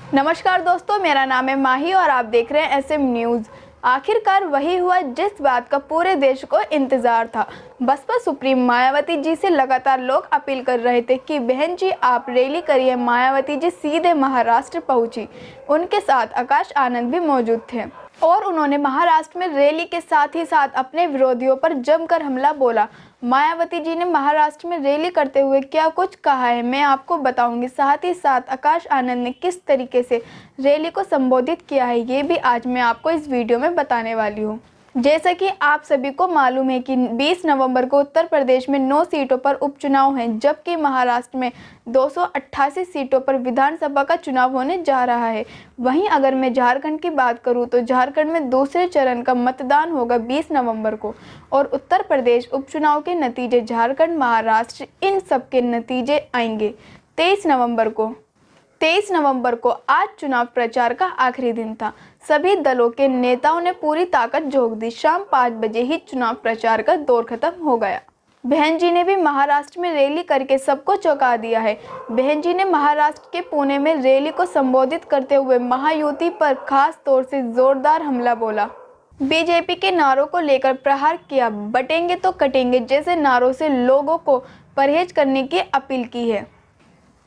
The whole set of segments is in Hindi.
नमस्कार दोस्तों, मेरा नाम है माही और आप देख रहे हैं एसएम न्यूज़। आखिरकार वही हुआ जिस बात का पूरे देश को इंतजार था। बसपा सुप्रीम मायावती जी से लगातार लोग अपील कर रहे थे कि बहन जी आप रैली करिए। मायावती जी सीधे महाराष्ट्र पहुंची। उनके साथ आकाश आनंद भी मौजूद थे और उन्होंने महाराष्ट्र में रैली के साथ ही साथ अपने विरोधियों पर जमकर हमला बोला। मायावती जी ने महाराष्ट्र में रैली करते हुए क्या कुछ कहा है मैं आपको बताऊंगी। साथ ही साथ आकाश आनंद ने किस तरीके से रैली को संबोधित किया है ये भी आज मैं आपको इस वीडियो में बताने वाली हूँ। जैसा कि आप सभी को मालूम है कि 20 नवंबर को उत्तर प्रदेश में 9 सीटों पर उपचुनाव हैं, जबकि महाराष्ट्र में 288 सीटों पर विधानसभा का चुनाव होने जा रहा है। वहीं अगर मैं झारखंड की बात करूं तो झारखंड में दूसरे चरण का मतदान होगा 20 नवंबर को और उत्तर प्रदेश उपचुनाव के नतीजे, झारखंड, महाराष्ट्र, इन सब के नतीजे आएंगे 23 नवंबर को आज चुनाव प्रचार का आखिरी दिन था। सभी दलों के नेताओं ने पूरी ताकत झोंक दी। शाम 5 बजे ही चुनाव प्रचार का दौर खत्म हो गया। बहन जी ने भी महाराष्ट्र में रैली करके सबको चौंका दिया है। बहन जी ने महाराष्ट्र के पुणे में रैली को संबोधित करते हुए महायुति पर खास तौर से जोरदार हमला बोला। बीजेपी के नारों को लेकर प्रहार किया। बटेंगे तो कटेंगे जैसे नारों से लोगों को परहेज करने की अपील की है।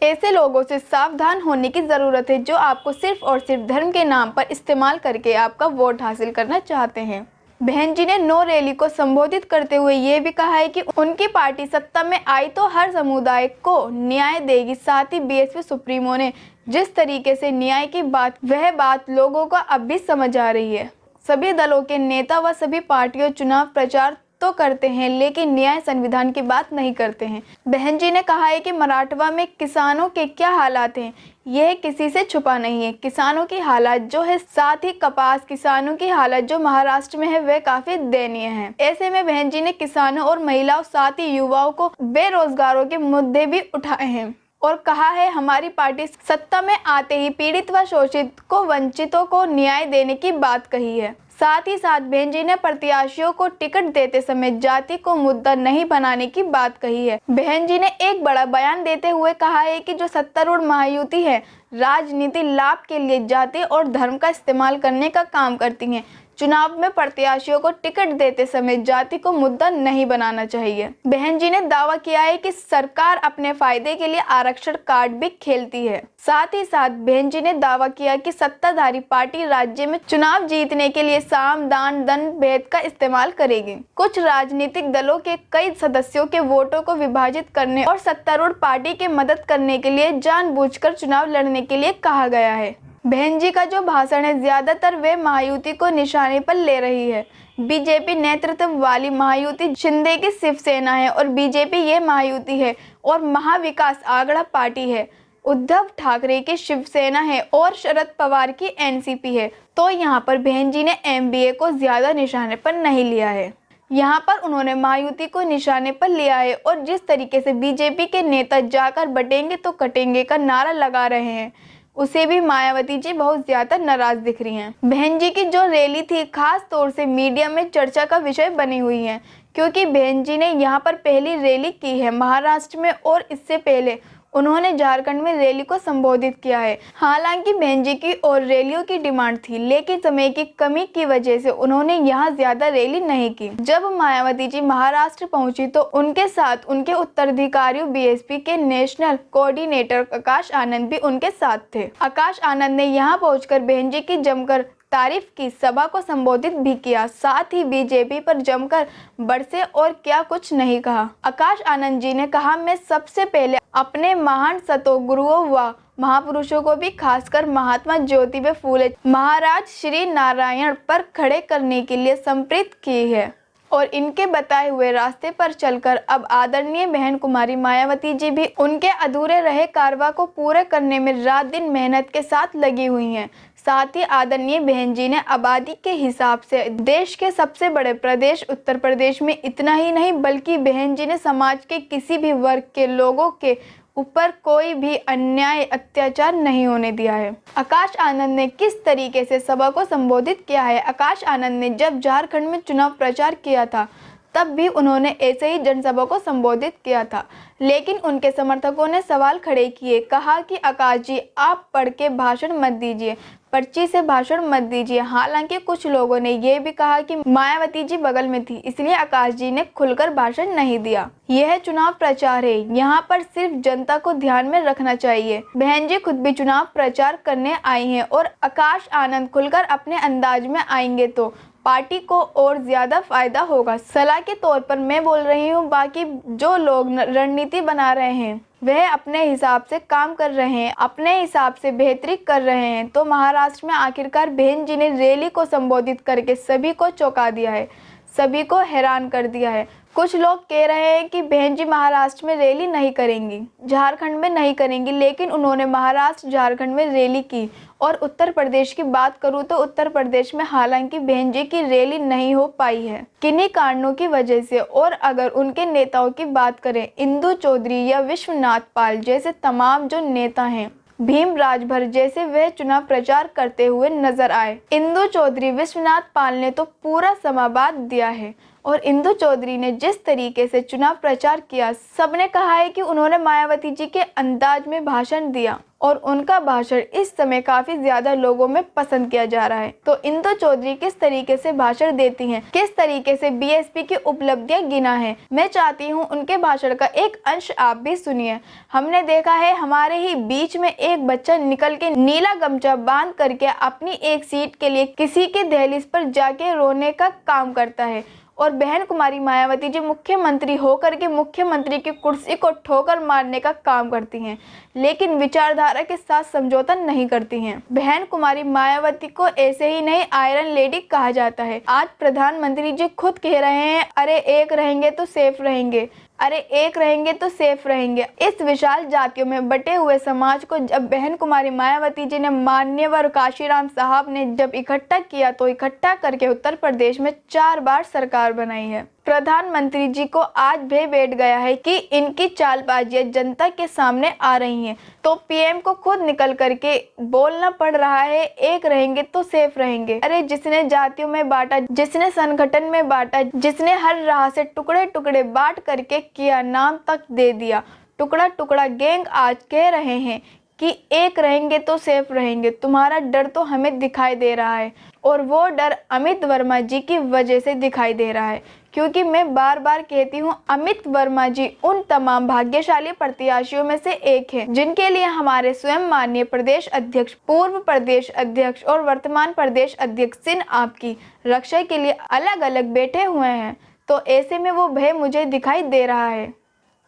ऐसे लोगों से सावधान होने की ज़रूरत है जो आपको सिर्फ और सिर्फ धर्म के नाम पर इस्तेमाल करके आपका वोट हासिल करना चाहते हैं। बहन जी ने नो रैली को संबोधित करते हुए ये भी कहा है कि उनकी पार्टी सत्ता में आई तो हर समुदाय को न्याय देगी। साथ ही बीएसपी सुप्रीमो ने जिस तरीके से न्याय की वह बात लोगों को अब भी समझ आ रही है। सभी दलों के नेता व सभी पार्टियों चुनाव प्रचार तो करते हैं लेकिन न्याय संविधान की बात नहीं करते हैं। बहन जी ने कहा है कि मराठवाड़ा में किसानों के क्या हालात हैं यह किसी से छुपा नहीं है। किसानों की हालत जो है, साथ ही कपास किसानों की हालत जो महाराष्ट्र में है वह काफी दयनीय है। ऐसे में बहन जी ने किसानों और महिलाओं साथ ही युवाओं को बेरोजगारों के मुद्दे भी उठाए हैं और कहा है हमारी पार्टी सत्ता में आते ही पीड़ित व शोषित को वंचितों को न्याय देने की बात कही है। साथ ही साथ बहन जी ने प्रत्याशियों को टिकट देते समय जाति को मुद्दा नहीं बनाने की बात कही है। बहन जी ने एक बड़ा बयान देते हुए कहा है कि जो सत्तारूढ़ महायुति है राजनीति लाभ के लिए जाति और धर्म का इस्तेमाल करने का काम करती है। चुनाव में प्रत्याशियों को टिकट देते समय जाति को मुद्दा नहीं बनाना चाहिए। बहन जी ने दावा किया है कि सरकार अपने फायदे के लिए आरक्षण कार्ड भी खेलती है। साथ ही साथ बहन जी ने दावा किया कि सत्ताधारी पार्टी राज्य में चुनाव जीतने के लिए साम दान दंड भेद का इस्तेमाल करेगी। कुछ राजनीतिक दलों के कई सदस्यों के वोटों को विभाजित करने और सत्तारूढ़ पार्टी की मदद करने के लिए जानबूझकर चुनाव लड़ने के लिए कहा गया है। बहन जी का जो भाषण है ज्यादातर वे महायुति को निशाने पर ले रही है। बीजेपी नेतृत्व वाली महायुति शिंदे की शिवसेना है और बीजेपी ये महायुति है और महाविकास आघाड़ी पार्टी है। उद्धव ठाकरे की शिवसेना है और शरद पवार की एनसीपी है। तो यहाँ पर बहन जी ने एमबीए को ज्यादा निशाने पर नहीं लिया है। यहाँ पर उन्होंने महायुति को निशाने पर लिया है और जिस तरीके से बीजेपी के नेता जाकर बटेंगे तो कटेंगे का नारा लगा रहे हैं उसे भी मायावती जी बहुत ज्यादा नाराज दिख रही हैं। बहन जी की जो रैली थी खास तौर से मीडिया में चर्चा का विषय बनी हुई है क्योंकि बहन जी ने यहाँ पर पहली रैली की है महाराष्ट्र में और इससे पहले उन्होंने झारखंड में रैली को संबोधित किया है। हालांकि बहन जी की और रैलियों की डिमांड थी लेकिन समय की कमी की वजह से उन्होंने यहाँ ज्यादा रैली नहीं की। जब मायावती जी महाराष्ट्र पहुंची तो उनके साथ उनके उत्तराधिकारियों बीएसपी के नेशनल कोऑर्डिनेटर आकाश आनंद भी उनके साथ थे। आकाश आनंद ने यहाँ पहुंचकर बहन जी की जमकर तारीफ की, सभा को संबोधित भी किया। साथ ही बीजेपी पर जमकर बरसे और क्या कुछ नहीं कहा। आकाश आनंद जी ने कहा मैं सबसे पहले अपने महान सतो गुरुओं व महापुरुषों को भी खासकर महात्मा ज्योतिबा फूले महाराज श्री नारायण पर खड़े करने के लिए संप्रेरित की है और इनके बताए हुए रास्ते पर चलकर अब आदरणीय बहन कुमारी मायावती जी भी उनके अधूरे रहे कारवा को पूरा करने में रात दिन मेहनत के साथ लगी हुई हैं। साथ ही आदरणीय बहन जी ने आबादी के हिसाब से देश के सबसे बड़े प्रदेश उत्तर प्रदेश में इतना ही नहीं बल्कि बहन जी ने समाज के किसी भी वर्ग के लोगों के ऊपर कोई भी अन्याय अत्याचार नहीं होने दिया है। आकाश आनंद ने किस तरीके से सभा को संबोधित किया है। आकाश आनंद ने जब झारखंड में चुनाव प्रचार किया था तब भी उन्होंने ऐसे ही जनसभा को संबोधित किया था। लेकिन उनके समर्थकों ने सवाल खड़े किए, कहा कि आकाश जी, आप पढ़ के भाषण मत दीजिए, पर्ची से भाषण मत दीजिए। हालांकि कुछ लोगों ने ये भी कहा कि मायावती जी बगल में थी, इसलिए आकाश जी ने खुलकर भाषण नहीं दिया। यह चुनाव प्रचार है, यहाँ पर सिर्फ जनता को ध्यान में रखना चाहिए। बहन जी खुद भी चुनाव प्रचार करने आई हैं और आकाश आनंद खुलकर अपने अंदाज में आएंगे तो पार्टी को और ज्यादा फायदा होगा। सलाह के तौर पर मैं बोल रही हूँ, बाकी जो लोग रणनीति बना रहे हैं वह अपने हिसाब से काम कर रहे हैं, अपने हिसाब से बेहतरी कर रहे हैं। तो महाराष्ट्र में आखिरकार बहन जी ने रैली को संबोधित करके सभी को चौंका दिया है, सभी को हैरान कर दिया है। कुछ लोग कह रहे हैं कि बहन जी महाराष्ट्र में रैली नहीं करेंगी, झारखंड में नहीं करेंगी, लेकिन उन्होंने महाराष्ट्र झारखंड में रैली की। और उत्तर प्रदेश की बात करूं तो उत्तर प्रदेश में हालांकि बहन जी की रैली नहीं हो पाई है किन्हीं कारणों की वजह से। और अगर उनके नेताओं की बात करें, इंदु चौधरी या विश्वनाथ पाल जैसे तमाम जो नेता हैं, भीम राजभर जैसे, वह चुनाव प्रचार करते हुए नजर आए। इंदु चौधरी, विश्वनाथ पाल ने तो पूरा समाबाद दिया है और इंदु चौधरी ने जिस तरीके से चुनाव प्रचार किया, सबने कहा है कि उन्होंने मायावती जी के अंदाज में भाषण दिया और उनका भाषण इस समय काफी ज्यादा लोगों में पसंद किया जा रहा है। तो इंदु चौधरी किस तरीके से भाषण देती हैं, किस तरीके से बीएसपी की उपलब्धियां गिना है, मैं चाहती हूं उनके भाषण का एक अंश आप भी सुनिए। हमने देखा है हमारे ही बीच में एक बच्चा निकल के नीला गमछा बांध करके अपनी एक सीट के लिए किसी के दहलीज पर जाके रोने का काम करता है और बहन कुमारी मायावती जी मुख्यमंत्री होकर के मुख्यमंत्री की कुर्सी को ठोकर मारने का काम करती हैं, लेकिन विचारधारा के साथ समझौता नहीं करती हैं। बहन कुमारी मायावती को ऐसे ही नहीं आयरन लेडी कहा जाता है। आज प्रधानमंत्री जी खुद कह रहे हैं, अरे एक रहेंगे तो सेफ रहेंगे, अरे एक रहेंगे तो सेफ रहेंगे। इस विशाल जातियों में बटे हुए समाज को जब बहन कुमारी मायावती जी ने, मान्यवर काशीराम साहब ने जब इकट्ठा किया, तो इकट्ठा करके उत्तर प्रदेश में 4 बार सरकार बनाई है। प्रधानमंत्री जी को आज भय बैठ गया है कि इनकी चालबाजियां जनता के सामने आ रही हैं, तो पीएम को खुद निकल करके बोलना पड़ रहा है, एक रहेंगे तो सेफ रहेंगे। अरे जिसने जातियों में बांटा, जिसने संगठन में बांटा, जिसने हर राह से टुकड़े टुकड़े बांट करके किया, नाम तक दे दिया, टुकड़ा टुकड़ा गैंग आज कह रहे हैं कि एक रहेंगे तो सेफ रहेंगे। तुम्हारा डर तो हमें दिखाई दे रहा है और वो डर अमित वर्मा जी की वजह से दिखाई दे रहा है, क्योंकि मैं बार बार कहती हूँ, अमित वर्मा जी उन तमाम भाग्यशाली प्रत्याशियों में से एक हैं जिनके लिए हमारे स्वयं माननीय प्रदेश अध्यक्ष, पूर्व प्रदेश अध्यक्ष और वर्तमान प्रदेश अध्यक्ष सिंह आपकी रक्षा के लिए अलग अलग बैठे हुए हैं। तो ऐसे में वो भय मुझे दिखाई दे रहा है।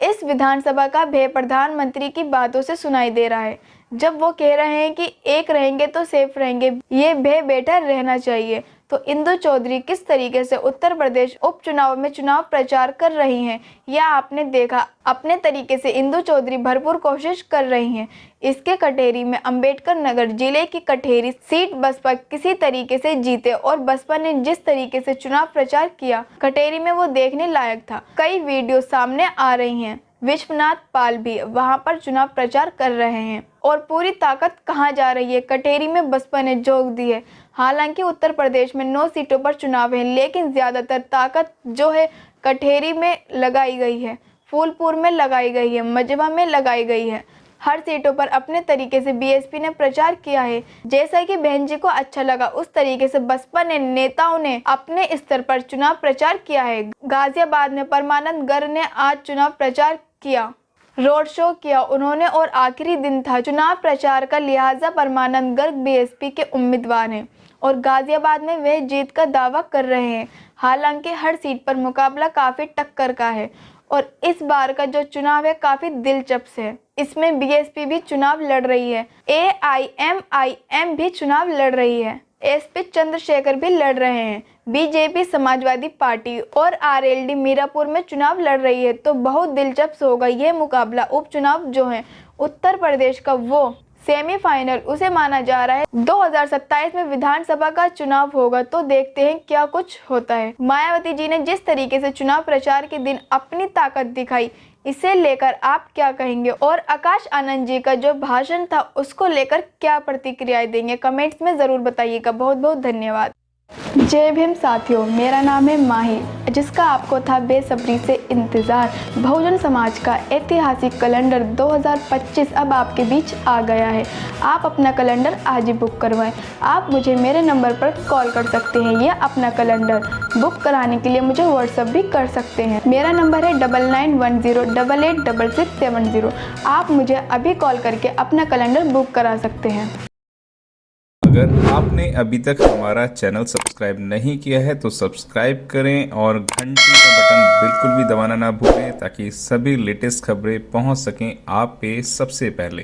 इस विधानसभा का भय प्रधानमंत्री की बातों से सुनाई दे रहा है, जब वो कह रहे हैं कि एक रहेंगे तो सेफ रहेंगे, ये भय बेटर रहना चाहिए। तो इंदु चौधरी किस तरीके से उत्तर प्रदेश उपचुनाव में चुनाव प्रचार कर रही हैं, यह आपने देखा। अपने तरीके से इंदु चौधरी भरपूर कोशिश कर रही हैं। इसके कटेरी में अंबेडकर नगर जिले की कटेरी सीट बसपा किसी तरीके से जीते और बसपा ने जिस तरीके से चुनाव प्रचार किया, कटेरी में वो देखने लायक था। कई वीडियो सामने आ रही हैं, विश्वनाथ पाल भी वहां पर चुनाव प्रचार कर रहे हैं और पूरी ताकत कहां जा रही है, कटेरी में बसपा ने झोंक दी है। हालांकि उत्तर प्रदेश में 9 सीटों पर चुनाव है, लेकिन ज्यादातर ताकत जो है कटेरी में लगाई गई है, फूलपुर में लगाई गई है, मजवा में लगाई गई है। हर सीटों पर अपने तरीके से बीएसपी ने प्रचार किया है। जैसा कि बहन जी को अच्छा लगा, उस तरीके से बसपा ने, नेताओं ने अपने स्तर पर चुनाव प्रचार किया है। गाजियाबाद में परमानंद गर्ग ने आज चुनाव प्रचार किया, रोड शो किया उन्होंने और आखिरी दिन था चुनाव प्रचार का, लिहाजा परमानंद गर्ग बीएसपी के उम्मीदवार हैं और गाजियाबाद में वह जीत का दावा कर रहे हैं। हालांकि हर सीट पर मुकाबला काफी टक्कर का है और इस बार का जो चुनाव है काफी दिलचस्प है। इसमें बीएसपी भी चुनाव लड़ रही है, एआईएमआईएम भी चुनाव लड़ रही है, एसपी चंद्रशेखर भी लड़ रहे हैं, बीजेपी समाजवादी पार्टी और आरएलडी मीरापुर में चुनाव लड़ रही है। तो बहुत दिलचस्प होगा यह मुकाबला। उपचुनाव जो है उत्तर प्रदेश का, वो सेमीफाइनल उसे माना जा रहा है। 2027 में विधानसभा का चुनाव होगा, तो देखते हैं क्या कुछ होता है। मायावती जी ने जिस तरीके से चुनाव प्रचार के दिन अपनी ताकत दिखाई, इसे लेकर आप क्या कहेंगे? और आकाश आनंद जी का जो भाषण था उसको लेकर क्या प्रतिक्रियाएं देंगे? कमेंट्स में जरूर बताइएगा। बहुत बहुत धन्यवाद। जय भीम साथियों, मेरा नाम है माही, जिसका आपको था बेसब्री से इंतज़ार। बहुजन समाज का ऐतिहासिक कैलेंडर 2025 अब आपके बीच आ गया है। आप अपना कैलेंडर आज ही बुक करवाएं। आप मुझे मेरे नंबर पर कॉल कर सकते हैं या अपना कैलेंडर बुक कराने के लिए मुझे व्हाट्सअप भी कर सकते हैं। मेरा नंबर है 9910886670। आप मुझे अभी कॉल करके अपना कैलेंडर बुक करा सकते हैं। अगर आपने अभी तक हमारा चैनल सब्सक्राइब नहीं किया है तो सब्सक्राइब करें और घंटी का बटन बिल्कुल भी दबाना ना भूलें ताकि सभी लेटेस्ट खबरें पहुंच सकें आप पे सबसे पहले।